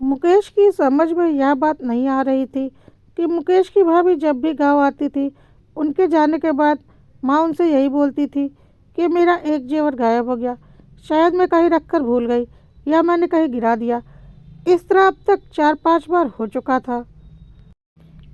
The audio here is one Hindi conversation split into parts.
मुकेश की समझ में यह बात नहीं आ रही थी कि मुकेश की भाभी जब भी गांव आती थी, उनके जाने के बाद माँ उनसे यही बोलती थी कि मेरा एक जेवर गायब हो गया, शायद मैं कहीं रख कर भूल गई या मैंने कहीं गिरा दिया। इस तरह अब तक 4-5 बार हो चुका था।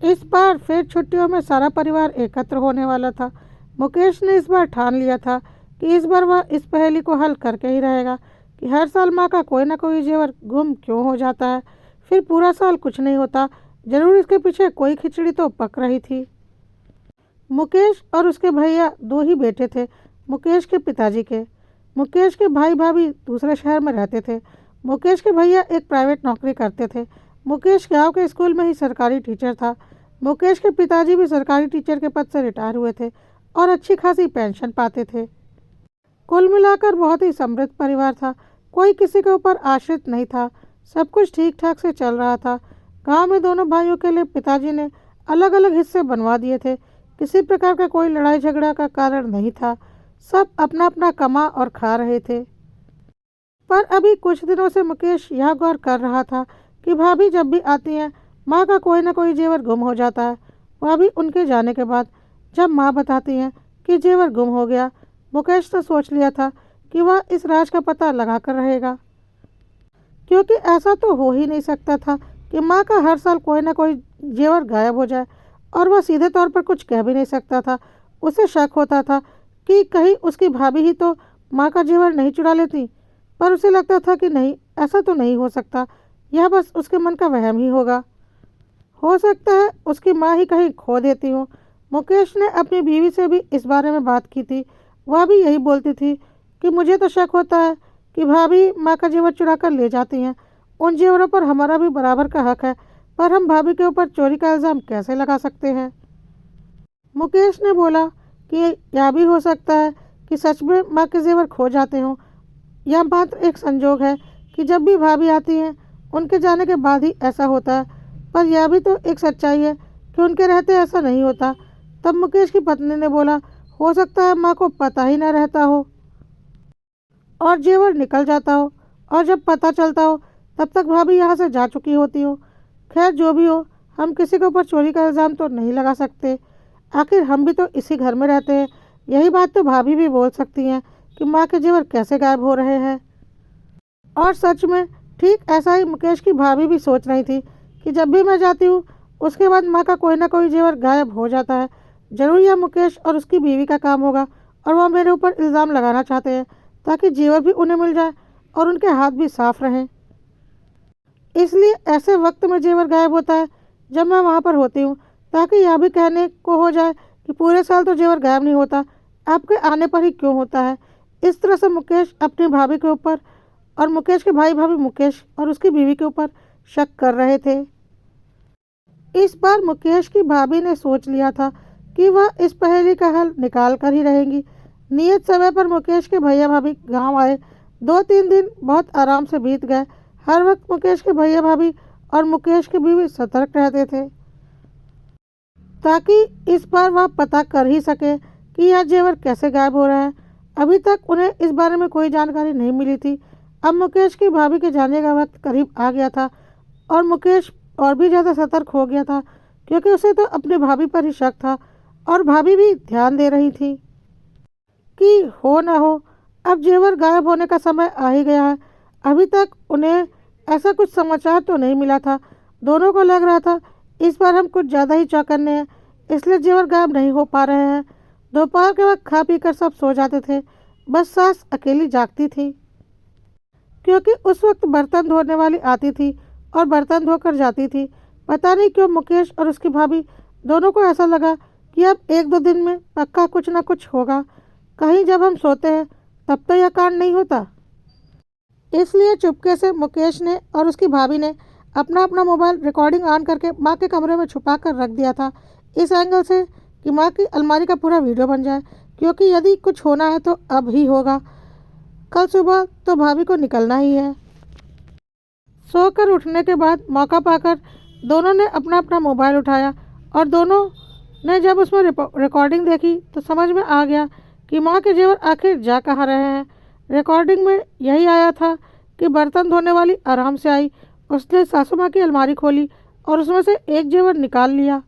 इस बार फिर छुट्टियों में सारा परिवार एकत्र होने वाला था। मुकेश ने इस बार ठान लिया था कि इस बार वह इस पहेली को हल करके ही रहेगा कि हर साल माँ का कोई ना कोई जेवर गुम क्यों हो जाता है, फिर पूरा साल कुछ नहीं होता। जरूर इसके पीछे कोई खिचड़ी तो पक रही थी। मुकेश और उसके भैया दो ही बेटे थे मुकेश के पिताजी के। मुकेश के भाई भाभी दूसरे शहर में रहते थे। मुकेश के भैया एक प्राइवेट नौकरी करते थे। मुकेश गांव के स्कूल में ही सरकारी टीचर था। मुकेश के पिताजी भी सरकारी टीचर के पद से रिटायर हुए थे और अच्छी खासी पेंशन पाते थे। कुल मिलाकर बहुत ही समृद्ध परिवार था। कोई किसी के ऊपर आश्रित नहीं था। सब कुछ ठीक ठाक से चल रहा था। गांव में दोनों भाइयों के लिए पिताजी ने अलग अलग हिस्से बनवा दिए थे। किसी प्रकार का कोई लड़ाई झगड़ा का कारण नहीं था। सब अपना अपना कमा और खा रहे थे। पर अभी कुछ दिनों से मुकेश यह गौर कर रहा था कि भाभी जब भी आती हैं, माँ का कोई ना कोई जेवर गुम हो जाता है। वह भी उनके जाने के बाद। जब माँ बताती हैं कि जेवर गुम हो गया, मुकेश ने सोच लिया था कि वह इस राज का पता लगा कर रहेगा, क्योंकि ऐसा तो हो ही नहीं सकता था कि माँ का हर साल कोई ना कोई जेवर गायब हो जाए और वह सीधे तौर पर कुछ कह भी नहीं सकता था। उसे शक होता था कि कहीं उसकी भाभी ही तो माँ का जेवर नहीं चुरा लेती, पर उसे लगता था कि नहीं, ऐसा तो नहीं हो सकता। यह बस उसके मन का वहम ही होगा। हो सकता है उसकी माँ ही कहीं खो देती हो। मुकेश ने अपनी बीवी से भी इस बारे में बात की थी। वह भी यही बोलती थी कि मुझे तो शक होता है कि भाभी माँ का जेवर चुरा कर ले जाती हैं। उन जेवरों पर हमारा भी बराबर का हक है, पर हम भाभी के ऊपर चोरी का इल्ज़ाम कैसे लगा सकते हैं। मुकेश ने बोला कि यह भी हो सकता है कि सच में माँ के जेवर खो जाते हों। यह मात्र एक संजोग है कि जब भी भाभी आती हैं, उनके जाने के बाद ही ऐसा होता है। पर यह भी तो एक सच्चाई है कि उनके रहते ऐसा नहीं होता। तब मुकेश की पत्नी ने बोला, हो सकता है माँ को पता ही न रहता हो और जेवर निकल जाता हो, और जब पता चलता हो तब तक भाभी यहाँ से जा चुकी होती हो। खैर जो भी हो, हम किसी के ऊपर चोरी का इल्ज़ाम तो नहीं लगा सकते। आखिर हम भी तो इसी घर में रहते हैं। यही बात तो भाभी भी बोल सकती हैं कि माँ के जेवर कैसे गायब हो रहे हैं। और सच में ठीक ऐसा ही मुकेश की भाभी भी सोच रही थी कि जब भी मैं जाती हूँ, उसके बाद माँ का कोई ना कोई जेवर गायब हो जाता है। जरूर यह मुकेश और उसकी बीवी का काम होगा और वह मेरे ऊपर इल्ज़ाम लगाना चाहते हैं ताकि जेवर भी उन्हें मिल जाए और उनके हाथ भी साफ रहें। इसलिए ऐसे वक्त में जेवर गायब होता है जब मैं वहाँ पर होती हूँ, ताकि यह भी कहने को हो जाए कि पूरे साल तो जेवर गायब नहीं होता, आपके आने पर ही क्यों होता है। इस तरह से मुकेश अपनी भाभी के ऊपर और मुकेश के भाई भाभी मुकेश और उसकी बीवी के ऊपर शक कर रहे थे। इस बार मुकेश की भाभी ने सोच लिया था कि वह इस पहेली का हल निकाल कर ही रहेंगी। नियत समय पर मुकेश के भैया भाभी गांव आए। 2-3 दिन बहुत आराम से बीत गए। हर वक्त मुकेश के भैया भाभी और मुकेश की बीवी सतर्क रहते थे ताकि इस बार वह पता कर ही सके कि यह जेवर कैसे गायब हो रहा है। अभी तक उन्हें इस बारे में कोई जानकारी नहीं मिली थी। अब मुकेश की भाभी के जाने का वक्त करीब आ गया था और मुकेश और भी ज़्यादा सतर्क हो गया था, क्योंकि उसे तो अपनी भाभी पर ही शक था और भाभी भी ध्यान दे रही थी कि हो ना हो, अब जेवर गायब होने का समय आ ही गया है। अभी तक उन्हें ऐसा कुछ समाचार तो नहीं मिला था। दोनों को लग रहा था इस बार हम कुछ ज़्यादा ही चौकन्ने हैं, इसलिए जेवर गायब नहीं हो पा रहे हैं। दोपहर के वक्त खा पी कर सब सो जाते थे। बस सास अकेली जागती थी, क्योंकि उस वक्त बर्तन धोने वाली आती थी और बर्तन धोकर जाती थी। पता नहीं क्यों मुकेश और उसकी भाभी दोनों को ऐसा लगा कि अब 1-2 दिन में पक्का कुछ ना कुछ होगा। कहीं जब हम सोते हैं तब तो यह कांड नहीं होता। इसलिए चुपके से मुकेश ने और उसकी भाभी ने अपना अपना मोबाइल रिकॉर्डिंग ऑन करके माँ के कमरे में छुपा कर रख दिया था, इस एंगल से कि माँ की अलमारी का पूरा वीडियो बन जाए, क्योंकि यदि कुछ होना है तो अब ही होगा। कल सुबह तो भाभी को निकलना ही है। सोकर उठने के बाद मौका पाकर दोनों ने अपना अपना मोबाइल उठाया और दोनों ने जब उसमें रिकॉर्डिंग देखी तो समझ में आ गया कि माँ के जेवर आखिर जा कहाँ रहे हैं। रिकॉर्डिंग में यही आया था कि बर्तन धोने वाली आराम से आई उसने सासू माँ की अलमारी खोली और उसमें से एक जेवर निकाल लिया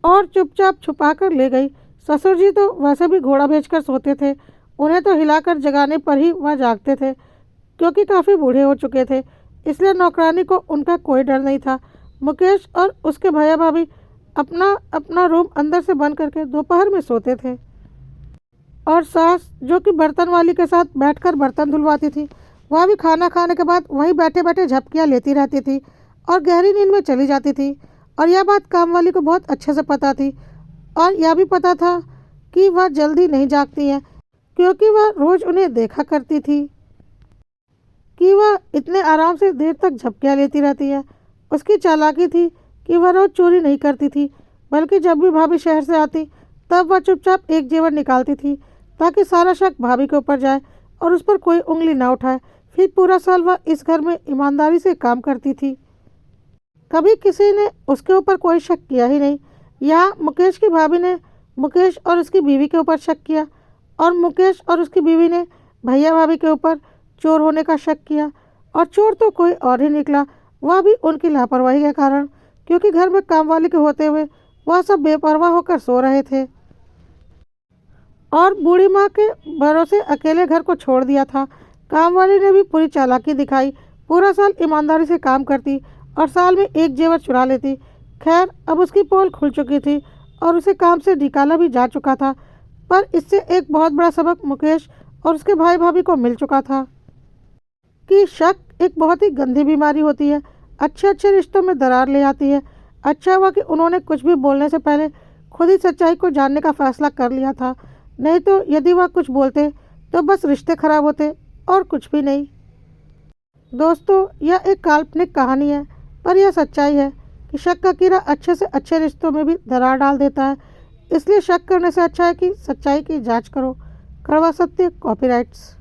और चुपचाप छुपा कर ले गई। ससुर जी तो वैसे भी घोड़ा बेचकर सोते थे, उन्हें तो हिलाकर जगाने पर ही वह जागते थे, क्योंकि काफ़ी बूढ़े हो चुके थे। इसलिए नौकरानी को उनका कोई डर नहीं था। मुकेश और उसके भैया भाभी अपना अपना रूम अंदर से बंद करके दोपहर में सोते थे, और सास जो कि बर्तन वाली के साथ बैठकर बर्तन धुलवाती थी, वह भी खाना खाने के बाद वहीं बैठे बैठे झपकियाँ लेती रहती थी और गहरी नींद में चली जाती थी। और यह बात काम वाली को बहुत अच्छे से पता थी, और यह भी पता था कि वह जल्दी नहीं जागती हैं, क्योंकि वह रोज़ उन्हें देखा करती थी कि वह इतने आराम से देर तक झपकियाँ लेती रहती है। उसकी चालाकी थी कि वह रोज़ चोरी नहीं करती थी, बल्कि जब भी भाभी शहर से आती तब वह चुपचाप एक जेवर निकालती थी, ताकि सारा शक भाभी के ऊपर जाए और उस पर कोई उंगली ना उठाए। फिर पूरा साल वह इस घर में ईमानदारी से काम करती थी। कभी किसी ने उसके ऊपर कोई शक किया ही नहीं। यहाँ मुकेश की भाभी ने मुकेश और उसकी बीवी के ऊपर शक किया, और मुकेश और उसकी बीवी ने भैया भाभी के ऊपर चोर होने का शक किया। और चोर तो कोई और ही निकला, वह भी उनकी लापरवाही के कारण, क्योंकि घर में कामवाली के होते हुए वह सब बेपरवाह होकर सो रहे थे और बूढ़ी माँ के भरोसे अकेले घर को छोड़ दिया था। कामवाली ने भी पूरी चालाकी दिखाई, पूरा साल ईमानदारी से काम करती और साल में एक जेवर चुरा लेती। खैर, अब उसकी पोल खुल चुकी थी और उसे काम से निकाला भी जा चुका था, पर इससे एक बहुत बड़ा सबक मुकेश और उसके भाई भाभी को मिल चुका था कि शक एक बहुत ही गंदी बीमारी होती है, अच्छे अच्छे रिश्तों में दरार ले आती है। अच्छा हुआ कि उन्होंने कुछ भी बोलने से पहले खुद ही सच्चाई को जानने का फैसला कर लिया था, नहीं तो यदि वह कुछ बोलते तो बस रिश्ते खराब होते और कुछ भी नहीं। दोस्तों, यह एक काल्पनिक कहानी है, पर यह सच्चाई है कि शक का कीड़ा अच्छे से अच्छे रिश्तों में भी दरार डाल देता है। इसलिए शक करने से अच्छा है कि सच्चाई की जांच करो। कड़वा सत्य, कॉपीराइट्स।